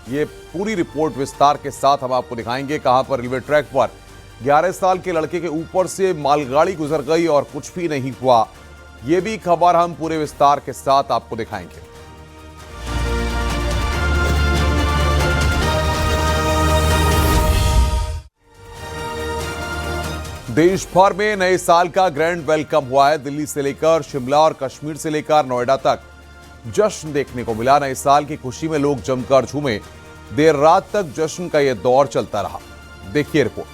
ये पूरी रिपोर्ट विस्तार के साथ हम आपको दिखाएंगे। कहां पर रेलवे ट्रैक पर 11 साल के लड़के के ऊपर से मालगाड़ी गुजर गई और कुछ भी नहीं हुआ। ये भी खबर हम पूरे विस्तार के साथ आपको दिखाएंगे। देश भर में नए साल का ग्रैंड वेलकम हुआ है। दिल्ली से लेकर शिमला और कश्मीर से लेकर नोएडा तक जश्न देखने को मिला। नए साल की खुशी में लोग जमकर झूमे। देर रात तक जश्न का यह दौर चलता रहा। देखिए रिपोर्ट।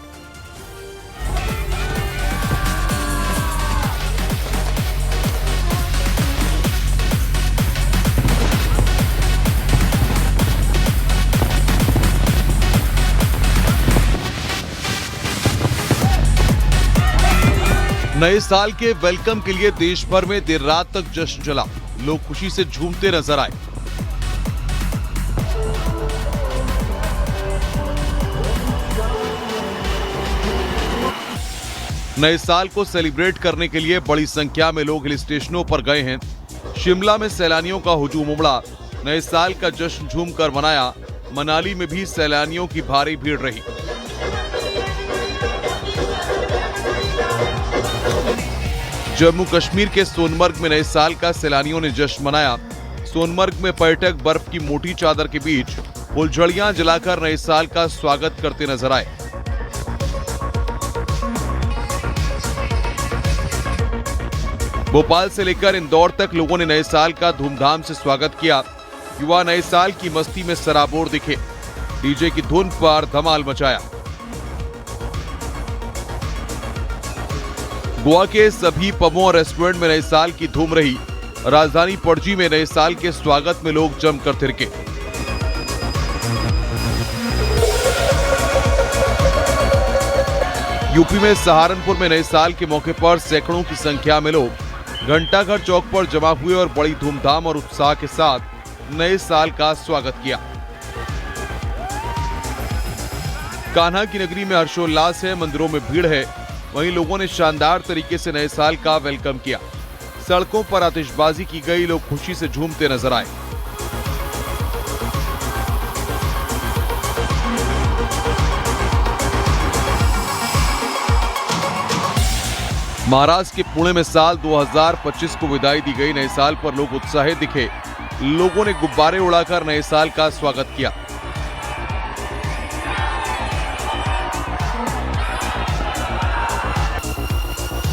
नए साल के वेलकम के लिए देश भर में देर रात तक जश्न चला। लोग खुशी से झूमते नजर आए। नए साल को सेलिब्रेट करने के लिए बड़ी संख्या में लोग हिल स्टेशनों पर गए हैं। शिमला में सैलानियों का हुजूम उमड़ा। नए साल का जश्न झूमकर मनाया। मनाली में भी सैलानियों की भारी भीड़ रही। जम्मू कश्मीर के सोनमर्ग में नए साल का सैलानियों ने जश्न मनाया। सोनमर्ग में पर्यटक बर्फ की मोटी चादर के बीच फुलझड़ियां जलाकर नए साल का स्वागत करते नजर आए। भोपाल से लेकर इंदौर तक लोगों ने नए साल का धूमधाम से स्वागत किया। युवा नए साल की मस्ती में सराबोर दिखे। डीजे की धुन पर धमाल मचाया। गोवा के सभी पबों और रेस्टोरेंट में नए साल की धूम रही। राजधानी पणजी में नए साल के स्वागत में लोग जमकर थिरके। यूपी में सहारनपुर में नए साल के मौके पर सैकड़ों की संख्या में लोग घंटाघर चौक पर जमा हुए और बड़ी धूमधाम और उत्साह के साथ नए साल का स्वागत किया। कान्हा की नगरी में हर्षोल्लास है। मंदिरों में भीड़ है। वहीं लोगों ने शानदार तरीके से नए साल का वेलकम किया। सड़कों पर आतिशबाजी की गई। लोग खुशी से झूमते नजर आए। महाराष्ट्र के पुणे में साल 2025 को विदाई दी गई। नए साल पर लोग उत्साहित दिखे। लोगों ने गुब्बारे उड़ाकर नए साल का स्वागत किया।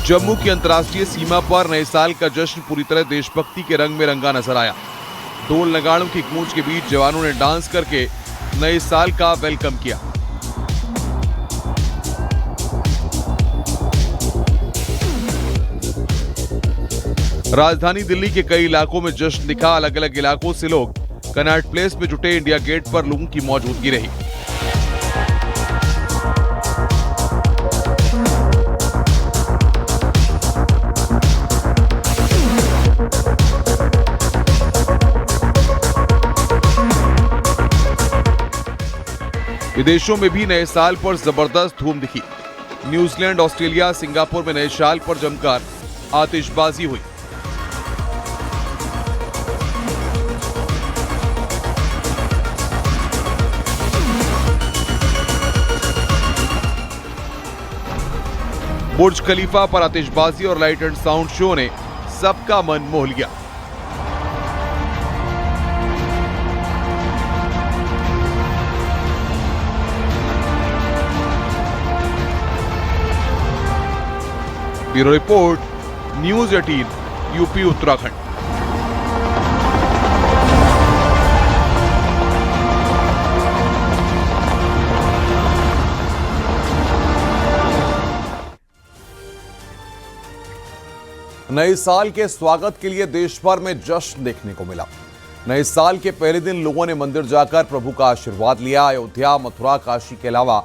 जम्मू की अंतर्राष्ट्रीय सीमा पर नए साल का जश्न पूरी तरह देशभक्ति के रंग में रंगा नजर आया। ढोल नगाड़ों की गूंज के बीच जवानों ने डांस करके नए साल का वेलकम किया। राजधानी दिल्ली के कई इलाकों में जश्न दिखा। अलग अलग इलाकों से लोग कनॉट प्लेस में जुटे। इंडिया गेट पर लोगों की मौजूदगी रही। विदेशों में भी नए साल पर जबरदस्त धूम दिखी। न्यूजीलैंड, ऑस्ट्रेलिया, सिंगापुर में नए साल पर जमकर आतिशबाजी हुई। बुर्ज खलीफा पर आतिशबाजी और लाइट एंड साउंड शो ने सबका मन मोह लिया। Bureau report, news 18, UP Uttarakhand. नए साल के स्वागत के लिए देश भर में जश्न देखने को मिला। नए साल के पहले दिन लोगों ने मंदिर जाकर प्रभु का आशीर्वाद लिया। अयोध्या, मथुरा, काशी के अलावा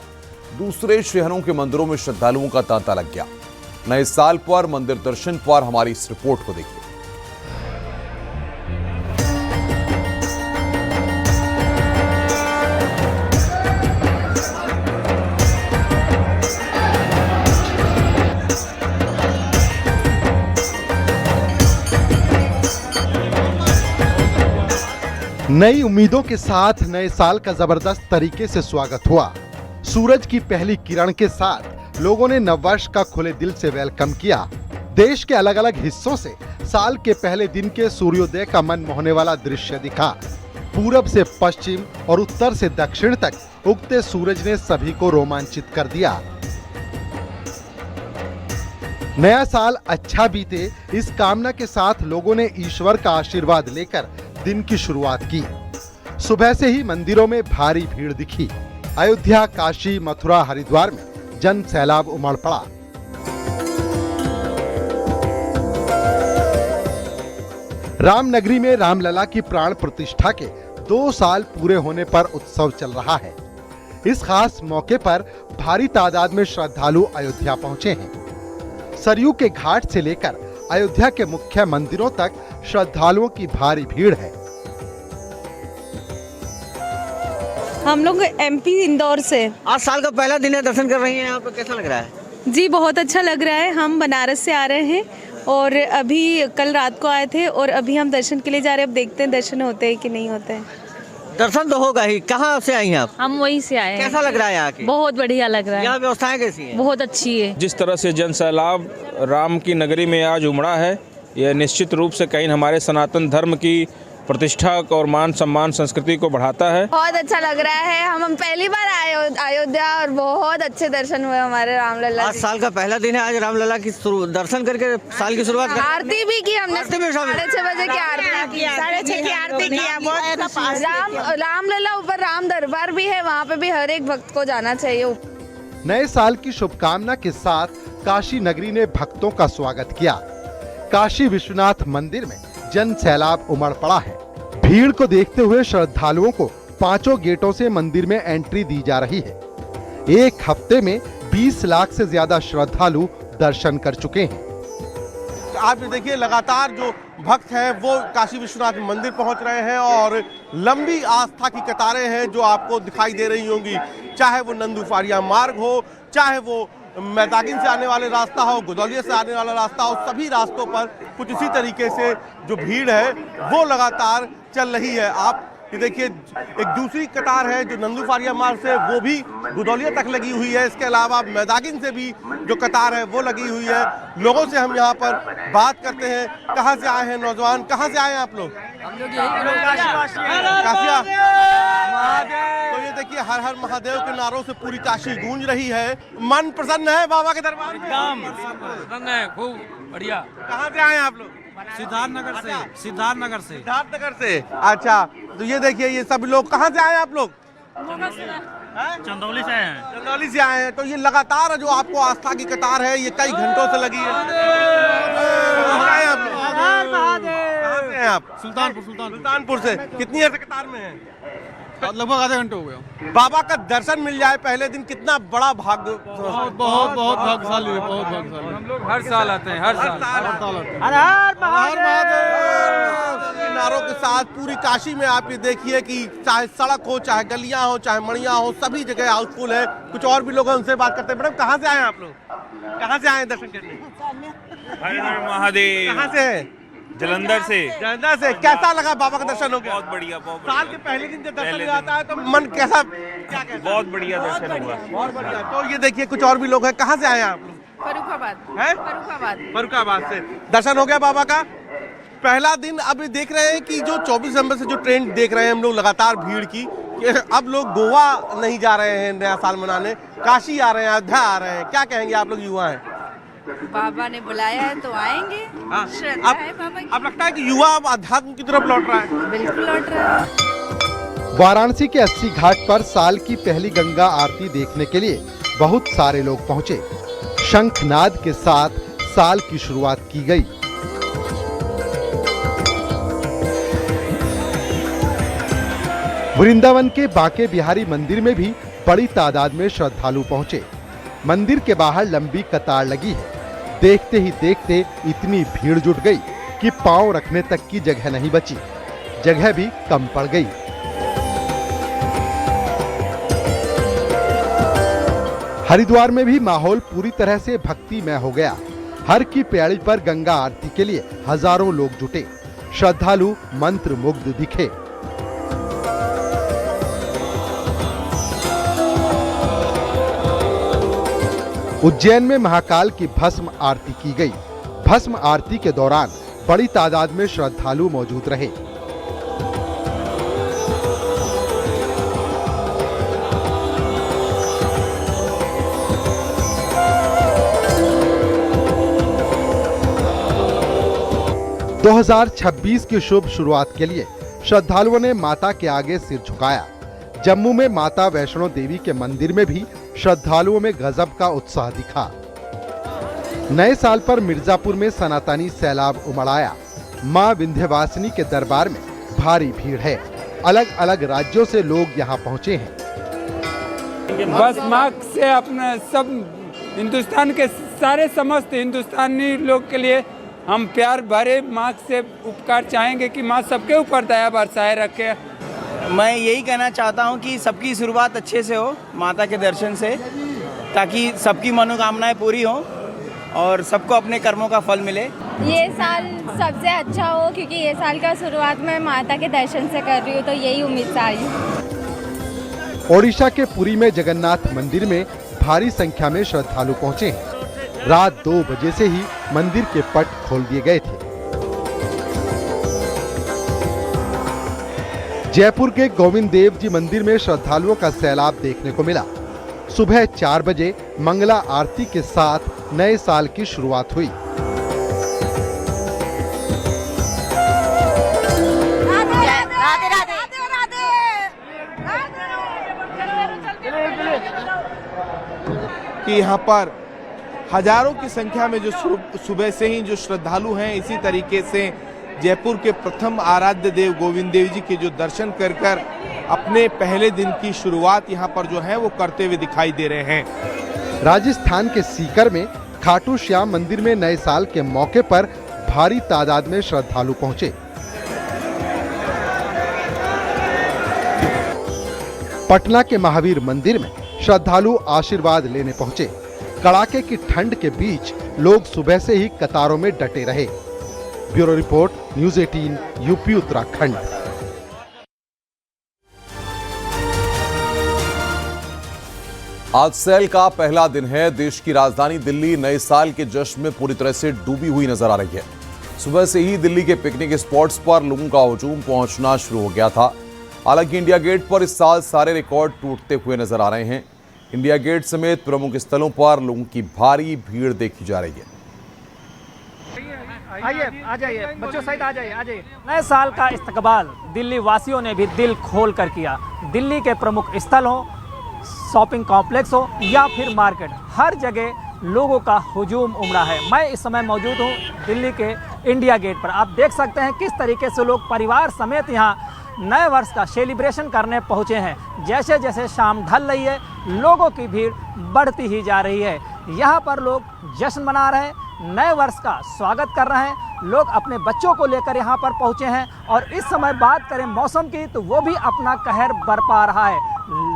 दूसरे शहरों के मंदिरों में श्रद्धालुओं का तांता लग गया। नए साल पर मंदिर दर्शन पर हमारी इस रिपोर्ट को देखिए। नई उम्मीदों के साथ नए साल का जबरदस्त तरीके से स्वागत हुआ। सूरज की पहली किरण के साथ लोगों ने नववर्ष का खुले दिल से वेलकम किया। देश के अलग अलग हिस्सों से साल के पहले दिन के सूर्योदय का मन मोहने वाला दृश्य दिखा। पूरब से पश्चिम और उत्तर से दक्षिण तक उगते सूरज ने सभी को रोमांचित कर दिया। नया साल अच्छा बीते, इस कामना के साथ लोगों ने ईश्वर का आशीर्वाद लेकर दिन की शुरुआत की। सुबह से ही मंदिरों में भारी भीड़ दिखी। अयोध्या, काशी, मथुरा, हरिद्वार में जन सैलाब उमड़ पड़ा। रामनगरी में रामलला की प्राण प्रतिष्ठा के 2 साल पूरे होने पर उत्सव चल रहा है। इस खास मौके पर भारी तादाद में श्रद्धालु अयोध्या पहुंचे हैं। सरयू के घाट से लेकर अयोध्या के मुख्य मंदिरों तक श्रद्धालुओं की भारी भीड़ है। हम लोग एमपी इंदौर से। आज साल का पहला दिन है, दर्शन कर रही हैं यहाँ पे, कैसा लग रहा है? जी बहुत अच्छा लग रहा है। हम बनारस से आ रहे हैं और अभी कल रात को आए थे और अभी हम दर्शन के लिए जा रहे हैं। अब देखते हैं दर्शन होते हैं कि नहीं होते हैं। दर्शन तो होगा ही। कहाँ से आई हैं आप? हम वहीं से आए हैं। कैसा लग रहा है यहाँ की? बहुत बढ़िया लग रहा है। यहाँ व्यवस्थाएं कैसी हैं? बहुत अच्छी है। जिस तरह से जन सैलाब राम की नगरी में आज उमड़ा है, यह निश्चित रूप से कहीं हमारे सनातन धर्म की प्रतिष्ठा और मान सम्मान संस्कृति को बढ़ाता है। बहुत अच्छा लग रहा है। हम पहली बार आए अयोध्या और बहुत अच्छे दर्शन हुए हमारे रामलला। आज साल का पहला दिन है, आज रामलला की दर्शन करके साल की शुरुआत आरती भी की हमने। आरती में शामिल। 6:30 बजे की आरती की, 6:30 की आरती किया। रामलला ऊपर राम दरबार भी है, वहाँ पे भी हर एक भक्त को जाना चाहिए। नए साल की शुभकामना के साथ काशी नगरी ने भक्तों का स्वागत किया। काशी विश्वनाथ मंदिर में जन सैलाब उमड़ पड़ा है। भीड़ को देखते हुए श्रद्धालुओं को 5 गेटों से मंदिर में एंट्री दी जा रही है। एक हफ्ते में 20 लाख से ज्यादा श्रद्धालु दर्शन कर चुके हैं। आप देखिए, लगातार जो भक्त हैं वो काशी विश्वनाथ मंदिर पहुंच रहे हैं और लंबी आस्था की कतारें हैं जो आपको दिखाई दे रही होंगी। चाहे वो नंदूफारिया मार्ग हो, चाहे वो मैदागिन से आने वाले रास्ता हो, गुदौलिया से आने वाला रास्ता हो, सभी रास्तों पर कुछ इसी तरीके से जो भीड़ है वो लगातार चल रही है। आप ये देखिए, एक दूसरी कतार है जो नंदूफारिया मार्ग से, वो भी गुदौलिया तक लगी हुई है। इसके अलावा मैदागिन से भी जो कतार है वो लगी हुई है। लोगों से हम यहाँ पर बात करते हैं। कहाँ से आए हैं नौजवान, कहाँ से आए हैं आप लोग? हम लोग यही काशिया। तो ये देखिए, हर हर महादेव के नारों से पूरी काशी गूंज रही है। मन प्रसन्न है बाबा के दरबार में? प्रसन्न है, खूब बढ़िया। कहाँ से आए हैं आप लोग? सिद्धार्थनगर से। सिद्धार्थनगर से। सिद्धार्थनगर से। अच्छा, तो ये देखिए, ये सब लोग कहाँ से आए हैं आप लोग? चंदौली से आए हैं। चंदौली से आए हैं। तो ये लगातार जो आपको आस्था की कतार है ये कई घंटों से लगी है। कहाँ से आए आप लोग? कहाँ से हैं आप? सुल्तानपुर से। कितनी देर से कतार में हैं? लगभग आधे घंटे हो गए। बाबा का दर्शन मिल जाए पहले दिन, कितना बड़ा भाग्य। बहुत भाग्यशाली है, बहुत भाग्यशाली। हम लोग हर साल आते हैं, हर साल नारों के साथ पूरी काशी में आप ये देखिए कि चाहे सड़क हो, चाहे गलियां हो, चाहे मड़ियां हो, सभी जगह हाउसफुल है। कुछ और भी लोग हैं, उनसे बात करते हैं। मैडम, कहाँ से आए हैं आप लोग? कहाँ से आए हैं दर्शन करने? महादेव। कहाँ से हैं? जलंधर से। जलंधर से। कैसा लगा बाबा का दर्शन हो गया? बहुत बढ़िया, बहुत साल के पहले दिन जब दर्शन आता है तो मन कैसा, क्या कहता है? बहुत बढ़िया दर्शन हुआ। बहुत बढ़िया। तो ये देखिए, कुछ और भी लोग हैं। कहाँ से आए हैं आप लोग? फर्रुखाबाद। फर्रुखाबाद से। दर्शन हो गया बाबा का पहला दिन। अब देख रहे हैं कि जो 24 दिसंबर से जो ट्रेंड देख रहे हैं हम लोग लगातार भीड़ की, अब लोग गोवा नहीं जा रहे हैं नया साल मनाने, काशी आ रहे हैं, अयोध्या आ रहे हैं। क्या कहेंगे आप लोग युवा हैं? बाबा ने बुलाया है तो आएंगे। श्रद्धा है बाबा की। अब लगता है कि युवा अब अध्यात्म की तरफ लौट रहा है। बिल्कुल लौट रहा है। वाराणसी के 80 घाट पर साल की पहली गंगा आरती देखने के लिए बहुत सारे लोग पहुंचे। शंखनाद के साथ साल की शुरुआत की गई। वृंदावन के बांके बिहारी मंदिर में भी बड़ी तादाद में श्रद्धालु पहुंचे। मंदिर के बाहर लंबी कतार लगी है। देखते ही देखते इतनी भीड़ जुट गई कि पांव रखने तक की जगह नहीं बची। जगह भी कम पड़ गई। हरिद्वार में भी माहौल पूरी तरह से भक्तिमय हो गया। हर की प्याली पर गंगा आरती के लिए हजारों लोग जुटे। श्रद्धालु मंत्र मुग्ध दिखे। उज्जैन में महाकाल की भस्म आरती की गई। भस्म आरती के दौरान बड़ी तादाद में श्रद्धालु मौजूद रहे। दो 2026 की शुभ शुरुआत के लिए श्रद्धालुओं ने माता के आगे सिर झुकाया। जम्मू में माता वैष्णो देवी के मंदिर में भी श्रद्धालुओं में गजब का उत्साह दिखा। नए साल पर मिर्जापुर में सनातनी सैलाब उमड़ आया। मां विंध्यवासिनी के दरबार में भारी भीड़ है। अलग अलग राज्यों से लोग यहां पहुंचे हैं। बस माँ से अपने सब हिंदुस्तान के सारे समस्त हिंदुस्तानी लोग के लिए हम प्यार भरे माँ से उपकार चाहेंगे कि माँ सबके ऊपर दया बरसाए रखे। मैं यही कहना चाहता हूँ कि सबकी शुरुआत अच्छे से हो माता के दर्शन से, ताकि सबकी मनोकामनाएं पूरी हो और सबको अपने कर्मों का फल मिले। ये साल सबसे अच्छा हो, क्योंकि ये साल का शुरुआत मैं माता के दर्शन से कर रही हूँ, तो यही उम्मीद सारी। ओडिशा के पुरी में जगन्नाथ मंदिर में भारी संख्या में श्रद्धालु पहुंचे हैं। रात 2 बजे से ही मंदिर के पट खोल दिए गए थे। जयपुर के गोविंद देव जी मंदिर में श्रद्धालुओं का सैलाब देखने को मिला। सुबह 4 बजे मंगला आरती के साथ नए साल की शुरुआत हुई। कि यहाँ पर हजारों की संख्या में जो सुबह से ही जो श्रद्धालु हैं, इसी तरीके से जयपुर के प्रथम आराध्य देव गोविंद देव जी के जो दर्शन कर अपने पहले दिन की शुरुआत यहाँ पर जो है वो करते हुए दिखाई दे रहे हैं। राजस्थान के सीकर में खाटू श्याम मंदिर में नए साल के मौके पर भारी तादाद में श्रद्धालु पहुंचे। पटना के महावीर मंदिर में श्रद्धालु आशीर्वाद लेने पहुंचे। कड़ाके की ठंड के बीच लोग सुबह से ही कतारों में डटे रहे। Bureau report, news 18 UP Uttarakhand. आज सेल का पहला दिन है। देश की राजधानी दिल्ली नए साल के जश्न में पूरी तरह से डूबी हुई नजर आ रही है। सुबह से ही दिल्ली के पिकनिक स्पॉट्स पर लोगों का हुजूम पहुंचना शुरू हो गया था। हालांकि इंडिया गेट पर इस साल सारे रिकॉर्ड टूटते हुए नजर आ रहे हैं। इंडिया गेट समेत प्रमुख स्थलों पर लोगों की भारी भीड़ देखी जा रही है। आइए, आ जाइए बच्चों सहित, आ जाइए। नए साल का इस्तकबाल दिल्ली वासियों ने भी दिल खोल कर किया। दिल्ली के प्रमुख स्थल हो, शॉपिंग कॉम्प्लेक्स हो या फिर मार्केट, हर जगह लोगों का हुजूम उमड़ा है। मैं इस समय मौजूद हूँ दिल्ली के इंडिया गेट पर। आप देख सकते हैं किस तरीके से लोग परिवार समेत यहाँ नए वर्ष का सेलिब्रेशन करने पहुँचे हैं। जैसे जैसे शाम ढल रही है, लोगों की भीड़ बढ़ती ही जा रही है। यहाँ पर लोग जश्न मना रहे हैं, नए वर्ष का स्वागत कर रहे हैं। लोग अपने बच्चों को लेकर यहाँ पर पहुँचे हैं और इस समय बात करें मौसम की तो वो भी अपना कहर बरपा रहा है,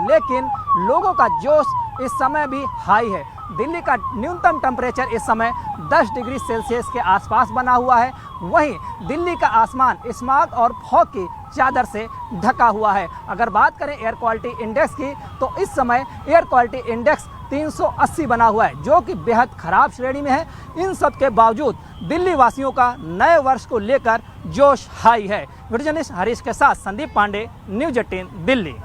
लेकिन लोगों का जोश इस समय भी हाई है। दिल्ली का न्यूनतम टेम्परेचर इस समय 10 डिग्री सेल्सियस के आसपास बना हुआ है। वहीं दिल्ली का आसमान स्मॉग और फॉग की चादर से ढका हुआ है। अगर बात करें एयर क्वालिटी इंडेक्स की तो इस समय एयर क्वालिटी इंडेक्स 380 बना हुआ है, जो कि बेहद खराब श्रेणी में है। इन सब के बावजूद दिल्ली वासियों का नए वर्ष को लेकर जोश हाई है। वीडियो जर्नलिस्ट हरीश के साथ संदीप पांडे, न्यूज़ 18 दिल्ली।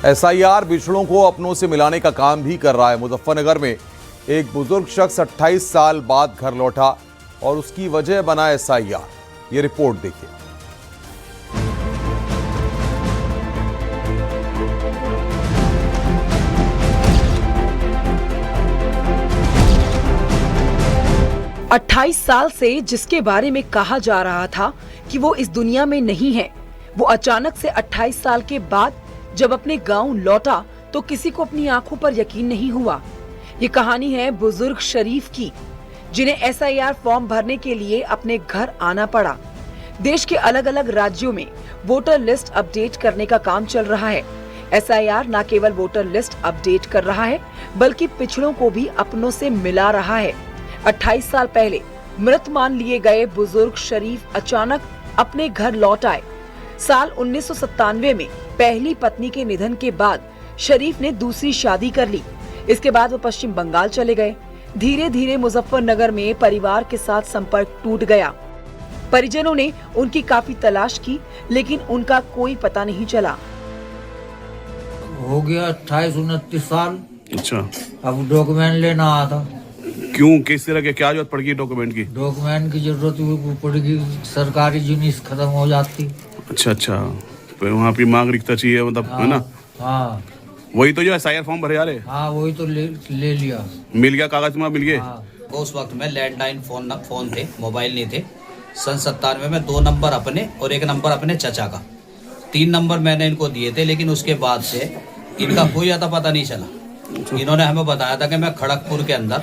SIR बिछड़ों को अपनों से मिलाने का काम भी कर रहा है। मुजफ्फरनगर में एक बुजुर्ग शख्स 28 साल बाद घर लौटा और उसकी वजह बना SIR। ये रिपोर्ट देखिए। अट्ठाईस साल से जिसके बारे में कहा जा रहा था कि वो इस दुनिया में नहीं है, वो अचानक से 28 साल के बाद जब अपने गांव लौटा तो किसी को अपनी आंखों पर यकीन नहीं हुआ। ये कहानी है बुजुर्ग शरीफ की, जिन्हें SIR फॉर्म भरने के लिए अपने घर आना पड़ा। देश के अलग अलग राज्यों में वोटर लिस्ट अपडेट करने का काम चल रहा है। SIR न केवल वोटर लिस्ट अपडेट कर रहा है, बल्कि पिछड़ों को भी अपनों से मिला रहा है। 28 साल पहले मृत मान लिए गए बुजुर्ग शरीफ अचानक अपने घर लौट आए। साल 1997 में पहली पत्नी के निधन के बाद शरीफ ने दूसरी शादी कर ली। इसके बाद वो पश्चिम बंगाल चले गए। धीरे धीरे मुजफ्फरनगर में परिवार के साथ संपर्क टूट गया। परिजनों ने उनकी काफी तलाश की, लेकिन उनका कोई पता नहीं चला। हो गया 28-29 साल। अच्छा, अब डॉक्यूमेंट लेना आया था। क्यों, किस तरह के, क्या जरूरत पड़ेगी डॉक्यूमेंट की? डॉक्यूमेंट की जरूरत पड़ेगी, सरकारी जिनिस खत्म हो जाती। अच्छा, फिर वहाँ पे मांग रिक्ता चाहिए, मतलब है ना? हाँ, वही तो जो SIR फॉर्म भरे जा रहे। हाँ, वही तो ले लिया। मिल गया कागज में, मिल गए। हाँ। उस वक्त में लैंडलाइन फोन थे, मोबाइल नहीं थे। सन 97 में 2 नंबर अपने और 1 नंबर अपने चचा का, 3 नंबर मैंने इनको दिए थे। लेकिन उसके बाद से इनका कोई अता पता नहीं चला। इन्होंने हमें बताया था कि मैं खड़गपुर के अंदर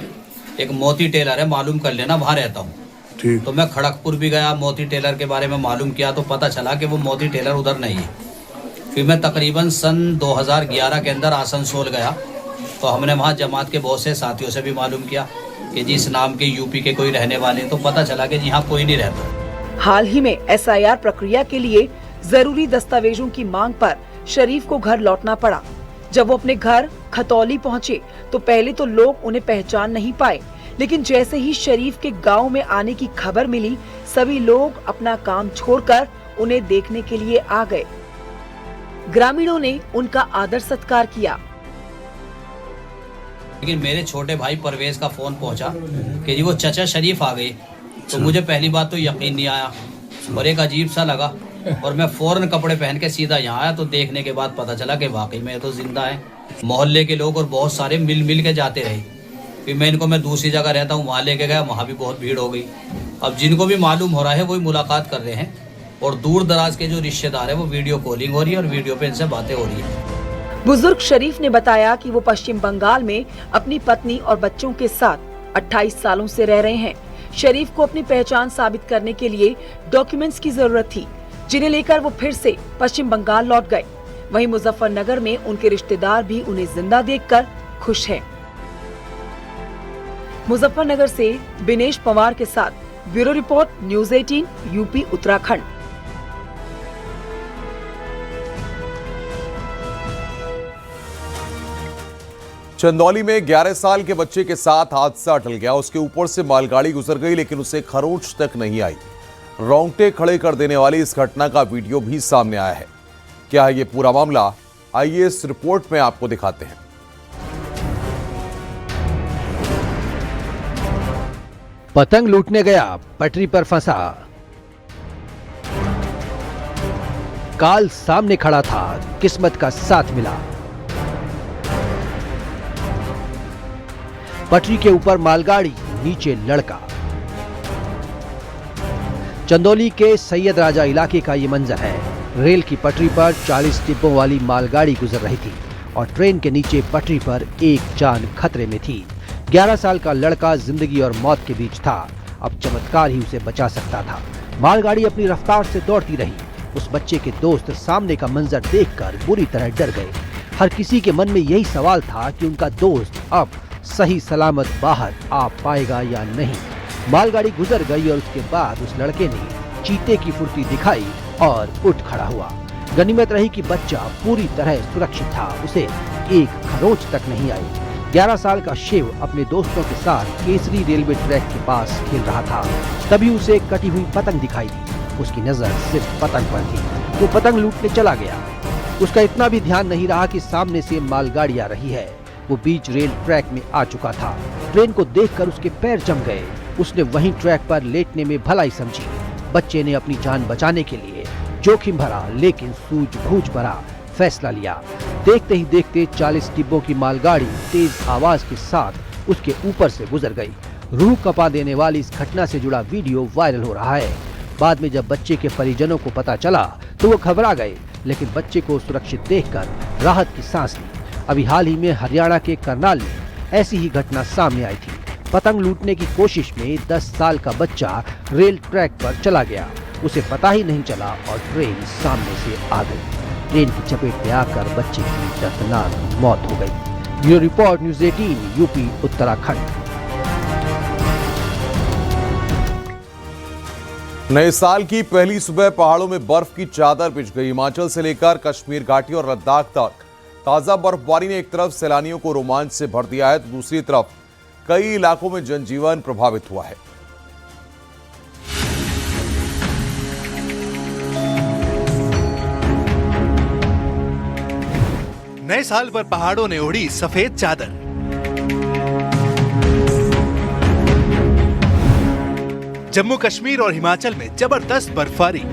एक मोती टेलर है, मालूम कर लेना, वहाँ रहता हूँ। तो मैं खड़गपुर भी गया, मोती टेलर के बारे में मालूम किया तो पता चला कि वो मोती टेलर उधर नहीं है। फिर मैं तकरीबन सन 2011 के अंदर आसनसोल गया, तो हमने वहाँ जमात के बहुत से साथियों से भी मालूम किया कि जिस नाम के यूपी के कोई रहने वाले, तो पता चला कि यहाँ कोई नहीं रहता। हाल ही में SIR प्रक्रिया के लिए जरूरी दस्तावेजों की मांग पर शरीफ को घर लौटना पड़ा। जब वो अपने घर खतौली पहुंचे तो पहले तो लोग उन्हें पहचान नहीं पाए, लेकिन जैसे ही शरीफ के गांव में आने की खबर मिली, सभी लोग अपना काम छोड़कर उन्हें देखने के लिए आ गए। ग्रामीणों ने उनका आदर सत्कार किया। लेकिन मेरे छोटे भाई परवेज का फोन पहुंचा कि जी वो चचा शरीफ आ गए। तो मुझे पहली बात तो यकीन नहीं आया और एक अजीब सा लगा, और मैं फौरन कपड़े पहन के सीधा यहाँ आया। तो देखने के बाद पता चला कि वाकई में तो जिंदा है। मोहल्ले के लोग और बहुत सारे मिल के जाते रहे। फिर मैं दूसरी जगह रहता हूँ, वहाँ लेके गया, वहाँ भी बहुत भीड़ हो गई। अब जिनको भी मालूम हो रहा है वही मुलाकात कर रहे हैं, और दूर दराज के जो रिश्तेदार है वो वीडियो कॉलिंग हो रही है और वीडियो पे इनसे बातें हो रही है। बुजुर्ग शरीफ ने बताया कि वो पश्चिम बंगाल में अपनी पत्नी और बच्चों के साथ 28 सालों से रह रहे हैं। शरीफ को अपनी पहचान साबित करने के लिए डॉक्यूमेंट्स की जरूरत थी, जिन्हें लेकर वो फिर से पश्चिम बंगाल लौट गए। वहीं मुजफ्फरनगर में उनके रिश्तेदार भी उन्हें जिंदा देखकर खुश हैं। मुजफ्फरनगर से बिनेश पवार के साथ bureau report, news 18 UP Uttarakhand. Chandauli में 11 साल के बच्चे के साथ हादसा टल गया। उसके ऊपर से मालगाड़ी गुजर गई, लेकिन उसे खरोंच तक नहीं आई। रोंगटे खड़े कर देने वाली इस घटना का वीडियो भी सामने आया है। क्या है ये पूरा मामला, आइए इस रिपोर्ट में आपको दिखाते हैं। पतंग लूटने गया, पटरी पर फंसा। काल सामने खड़ा था, किस्मत का साथ मिला। पटरी के ऊपर मालगाड़ी, नीचे लड़का। चंदौली के सैयद राजा इलाके का ये मंजर है। रेल की पटरी पर 40 डिब्बों वाली मालगाड़ी गुजर रही थी और ट्रेन के नीचे पटरी पर एक जान खतरे में थी। 11 साल का लड़का जिंदगी और मौत के बीच था। अब चमत्कार ही उसे बचा सकता था। मालगाड़ी अपनी रफ्तार से दौड़ती रही। उस बच्चे के दोस्त सामने का मंजर देखकर बुरी तरह डर गए। हर किसी के मन में यही सवाल था कि उनका दोस्त अब सही सलामत बाहर आ पाएगा या नहीं। मालगाड़ी गुजर गई और उसके बाद उस लड़के ने चीते की फुर्ती दिखाई और उठ खड़ा हुआ। गनीमत रही कि बच्चा पूरी तरह सुरक्षित था, उसे एक खरोंच तक नहीं आई। 11 साल का शिव अपने दोस्तों के साथ केसरी रेलवे ट्रैक के पास खेल रहा था। तभी उसे कटी हुई पतंग दिखाई दी। उसकी नजर सिर्फ पतंग पर थी। वो पतंग लूटने चला गया। उसका इतना भी ध्यान नहीं रहा कि सामने से मालगाड़ी आ रही है। वो बीच रेल ट्रैक में आ चुका था। ट्रेन को देखकर उसके पैर जम गए। उसने वहीं ट्रैक पर लेटने में भलाई समझी। बच्चे ने अपनी जान बचाने के लिए जोखिम भरा लेकिन सूझबूझ भरा फैसला लिया। देखते ही देखते 40 डिब्बों की मालगाड़ी तेज आवाज के साथ उसके ऊपर से गुजर गई। रूह कपा देने वाली इस घटना से जुड़ा वीडियो वायरल हो रहा है। बाद में जब बच्चे के परिजनों को पता चला तो वो घबरा गए, लेकिन बच्चे को सुरक्षित देखकर राहत की सांस ली। अभी हाल ही में हरियाणा के करनाल में ऐसी ही घटना सामने आई थी। पतंग लूटने की कोशिश में 10 साल का बच्चा रेल ट्रैक पर चला गया। उसे पता ही नहीं चला और ट्रेन सामने से आ गई। ट्रेन की चपेट में आकर बच्चे की दर्दनाक मौत हो गई। Bureau report, news 18 UP Uttarakhand. नए साल की पहली सुबह पहाड़ों में बर्फ की चादर बिछ गई। हिमाचल से लेकर कश्मीर घाटी और लद्दाख तक ताजा बर्फबारी ने एक तरफ सैलानियों को रोमांच से भर दिया है तो दूसरी तरफ कई इलाकों में जनजीवन प्रभावित हुआ है। नए साल पर पहाड़ों ने ओढ़ी सफेद चादर। जम्मू कश्मीर और हिमाचल में जबरदस्त बर्फबारी।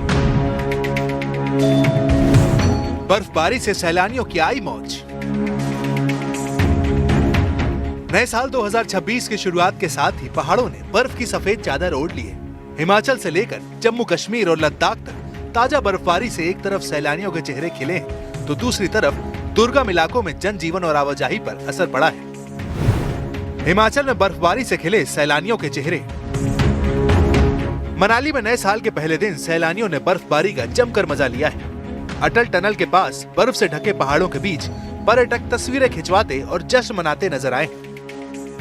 बर्फबारी से सैलानियों की आई मौज। नए साल 2026 की शुरुआत के साथ ही पहाड़ों ने बर्फ की सफेद चादर ओढ़ ली है। हिमाचल से लेकर जम्मू कश्मीर और लद्दाख तक ताजा बर्फबारी से एक तरफ सैलानियों के चेहरे खिले हैं तो दूसरी तरफ दुर्गम इलाकों में जनजीवन और आवाजाही पर असर पड़ा है। हिमाचल में बर्फबारी से खिले सैलानियों के चेहरे। मनाली में नए साल के पहले दिन सैलानियों ने बर्फबारी का जमकर मजा लिया है। अटल टनल के पास बर्फ से ढके पहाड़ों के बीच पर्यटक तस्वीरें खिंचवाते और जश्न मनाते नजर आए।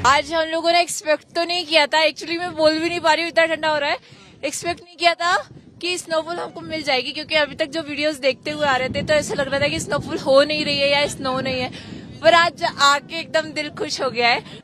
आज हम लोगों ने एक्सपेक्ट तो नहीं किया था, एक्चुअली मैं बोल भी नहीं पा रही हूँ, इतना ठंडा हो रहा है। एक्सपेक्ट नहीं किया था कि स्नोफॉल हमको मिल जाएगी, क्योंकि अभी तक जो वीडियोस देखते हुए आ रहे थे तो ऐसा लग रहा था कि स्नोफॉल हो नहीं रही है या स्नो नहीं है, पर आज आके एकदम दिल खुश हो गया है।